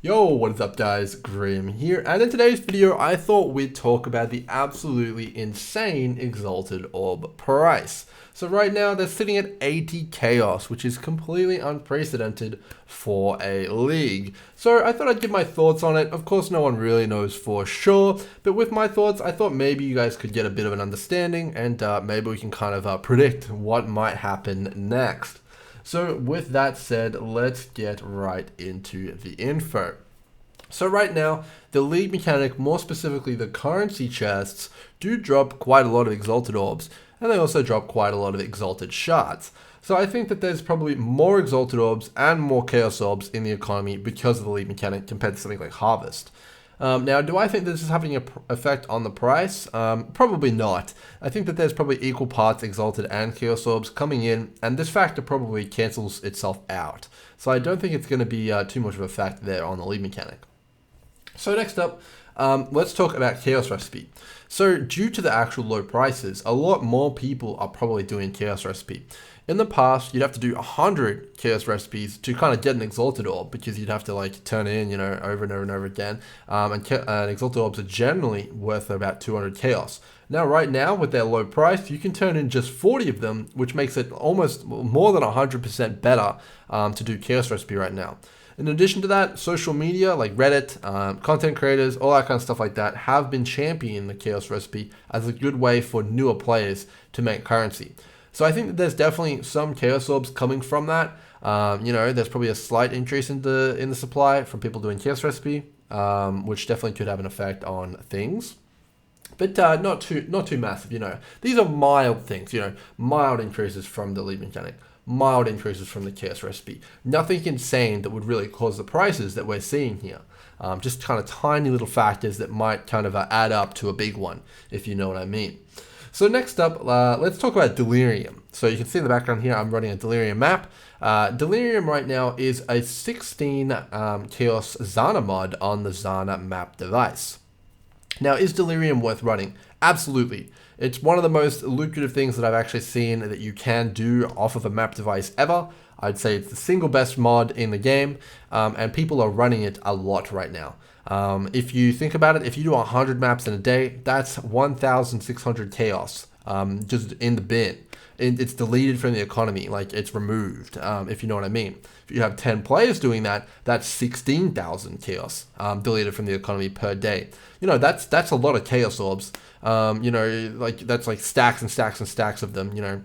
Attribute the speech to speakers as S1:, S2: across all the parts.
S1: Yo, what is up guys, Grim here, and in today's video I thought we'd talk about the absolutely insane Exalted Orb Price. So right now they're sitting at 80 Chaos, which is completely unprecedented for a league. So I thought I'd give my thoughts on it. Of course no one really knows for sure, but with my thoughts I thought maybe you guys could get a bit of an understanding and maybe we can kind of predict what might happen next. So with that said, let's get right into the info. So right now, the league mechanic, more specifically the currency chests, do drop quite a lot of Exalted Orbs, and they also drop quite a lot of Exalted Shards. So I think that there's probably more Exalted Orbs and more Chaos Orbs in the economy because of the league mechanic compared to something like Harvest. Now, do I think this is having an effect on the price? Probably not. I think that there's probably equal parts Exalted and Chaos Orbs coming in, and this factor probably cancels itself out. So I don't think it's going to be too much of a factor there on the league mechanic. So next up, let's talk about Chaos Recipe. So due to the actual low prices, a lot more people are probably doing Chaos Recipe. In the past, you'd have to do 100 Chaos Recipes to kind of get an Exalted Orb because you'd have to like turn it in, over and over and over again. And Exalted Orbs are generally worth about 200 Chaos. Now, right now, with their low price, you can turn in just 40 of them, which makes it almost more than 100% better to do Chaos Recipe right now. In addition to that, social media like Reddit, content creators, all that kind of stuff like that have been championing the Chaos Recipe as a good way for newer players to make currency. So I think that there's definitely some Chaos Orbs coming from that. There's probably a slight increase in the supply from people doing Chaos Recipe, which definitely could have an effect on things. But not too massive, These are mild things, mild increases from the lead mechanic, mild increases from the Chaos Recipe. Nothing insane that would really cause the prices that we're seeing here. Just kind of tiny little factors that might kind of add up to a big one, if you know what I mean. So next up, let's talk about Delirium. So you can see in the background here, I'm running a Delirium map. Delirium right now is a 16 Chaos Zana mod on the Zana map device. Now, is Delirium worth running? Absolutely. It's one of the most lucrative things that I've actually seen that you can do off of a map device ever. I'd say it's the single best mod in the game, and people are running it a lot right now. If you think about it, if you do 100 maps in a day, that's 1,600 chaos just in the bin. It's deleted from the economy, like it's removed, if you know what I mean. If you have 10 players doing that, that's 16,000 chaos deleted from the economy per day. That's a lot of chaos orbs. That's like stacks and stacks and stacks of them,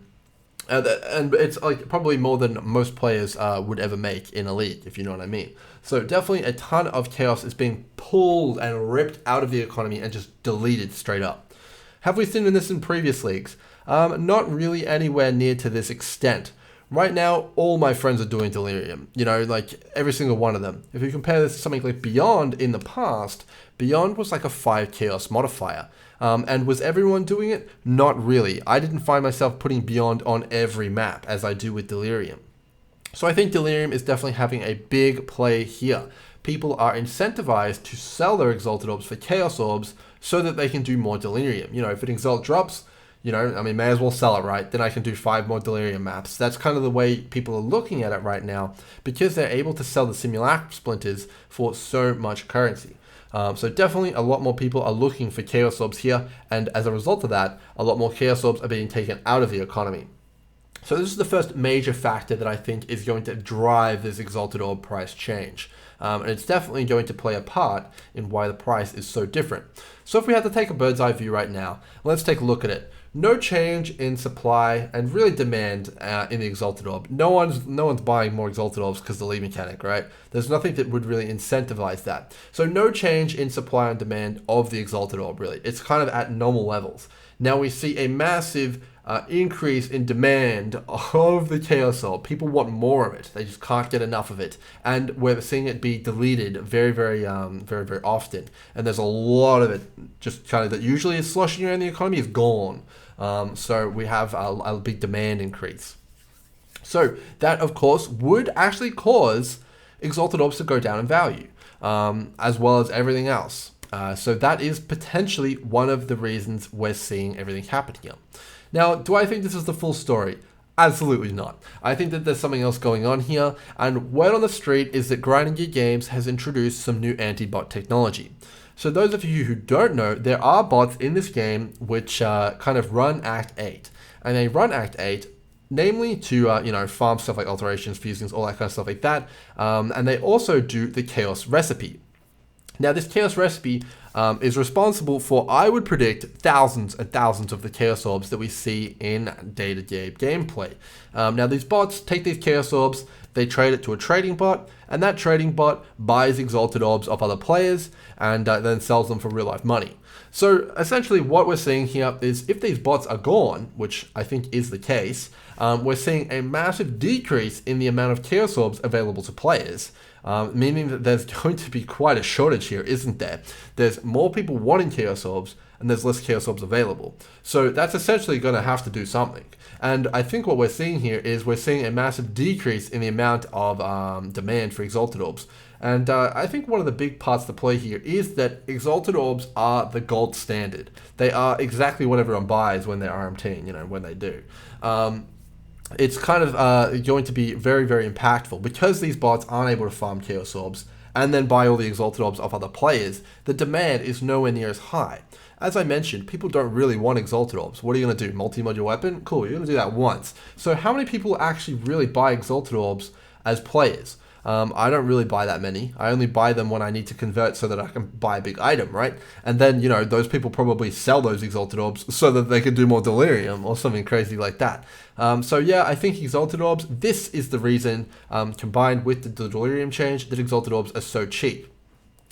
S1: and it's like probably more than most players would ever make in a league, if you know what I mean. So definitely a ton of chaos is being pulled and ripped out of the economy and just deleted straight up. Have we seen this in previous leagues? Not really anywhere near to this extent. Right now, all my friends are doing Delirium, like every single one of them. If you compare this to something like Beyond in the past, Beyond was like a 5 chaos modifier. And was everyone doing it? Not really. I didn't find myself putting Beyond on every map as I do with Delirium. So I think Delirium is definitely having a big play here. People are incentivized to sell their Exalted Orbs for Chaos Orbs so that they can do more Delirium. If an Exalt drops, may as well sell it, right? Then I can do 5 more Delirium maps. That's kind of the way people are looking at it right now because they're able to sell the Simulacrum Splinters for so much currency. So definitely a lot more people are looking for Chaos Orbs here, and as a result of that, a lot more Chaos Orbs are being taken out of the economy. So this is the first major factor that I think is going to drive this Exalted Orb price change. And it's definitely going to play a part in why the price is so different. So if we had to take a bird's eye view right now, let's take a look at it. No change in supply and really demand in the Exalted Orb. No one's buying more Exalted Orbs because of the lead mechanic, right? There's nothing that would really incentivize that. So no change in supply and demand of the Exalted Orb, really. It's kind of at normal levels. Now we see a massive increase in demand of the Chaos Orb. People want more of it. They just can't get enough of it. And we're seeing it be deleted very, very often. And there's a lot of it just kind of that usually is sloshing around the economy is gone. So we have a big demand increase. So that, of course, would actually cause Exalted Orbs to go down in value, as well as everything else. So that is potentially one of the reasons we're seeing everything happen here. Now, do I think this is the full story? Absolutely not. I think that there's something else going on here, and word on the street is that Grinding Gear Games has introduced some new anti-bot technology. So those of you who don't know, there are bots in this game which kind of run Act 8. And they run Act 8 namely to, farm stuff like alterations, fusings, all that kind of stuff like that. And they also do the Chaos Recipe. Now, this Chaos Recipe is responsible for, I would predict, thousands and thousands of the Chaos Orbs that we see in day-to-day gameplay. Now, these bots take these Chaos Orbs, they trade it to a trading bot, and that trading bot buys Exalted Orbs of other players and then sells them for real-life money. So essentially what we're seeing here is if these bots are gone, which I think is the case, we're seeing a massive decrease in the amount of Chaos Orbs available to players, meaning that there's going to be quite a shortage here, isn't there? There's more people wanting Chaos Orbs, and there's less Chaos Orbs available. So that's essentially going to have to do something. And I think what we're seeing here is we're seeing a massive decrease in the amount of demand for Exalted Orbs. And I think one of the big parts to play here is that Exalted Orbs are the gold standard. They are exactly what everyone buys when they're RMTing, when they do. It's kind of going to be very, very impactful because these bots aren't able to farm Chaos Orbs and then buy all the Exalted Orbs of other players. The demand is nowhere near as high. As I mentioned, people don't really want Exalted Orbs. What are you going to do? Multi-module weapon? Cool, you're going to do that once. So how many people actually really buy Exalted Orbs as players? I don't really buy that many. I only buy them when I need to convert so that I can buy a big item, right? And then, those people probably sell those Exalted Orbs so that they can do more Delirium or something crazy like that. So yeah, I think Exalted Orbs, this is the reason, combined with the Delirium change, that Exalted Orbs are so cheap.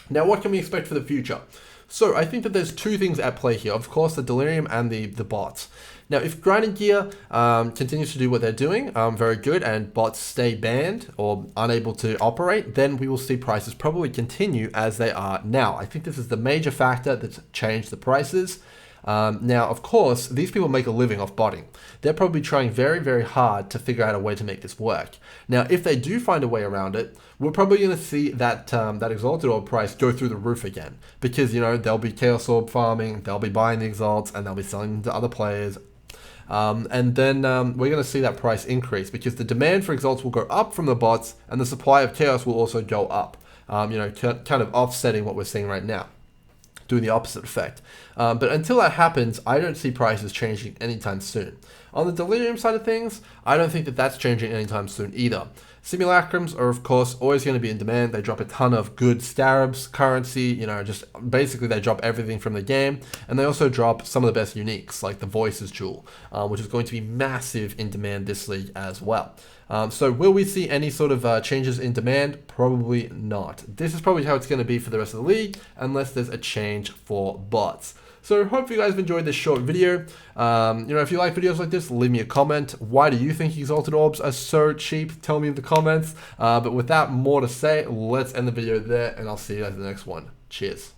S1: Now, what can we expect for the future? So I think that there's two things at play here. Of course, the Delirium and the bots. Now, if Grinding Gear continues to do what they're doing, very good, and bots stay banned or unable to operate, then we will see prices probably continue as they are now. I think this is the major factor that's changed the prices. Now, of course, these people make a living off botting. They're probably trying very, very hard to figure out a way to make this work. Now, if they do find a way around it, we're probably going to see that that Exalted Orb price go through the roof again. Because, they'll be Chaos Orb farming, they'll be buying the Exalts, and they'll be selling them to other players. And then we're going to see that price increase because the demand for Exalts will go up from the bots, and the supply of Chaos will also go up, kind of offsetting what we're seeing right now, doing the opposite effect. But until that happens, I don't see prices changing anytime soon. On the Delirium side of things, I don't think that that's changing anytime soon either. Simulacrums are, of course, always going to be in demand. They drop a ton of good scarabs, currency, just basically they drop everything from the game. And they also drop some of the best uniques, like the Voices Jewel, which is going to be massive in demand this league as well. So will we see any sort of changes in demand? Probably not. This is probably how it's going to be for the rest of the league, unless there's a change for bots. So hope you guys have enjoyed this short video. If you like videos like this, leave me a comment. Why do you think Exalted Orbs are so cheap? Tell me in the comments. But without more to say, let's end the video there, and I'll see you guys in the next one. Cheers.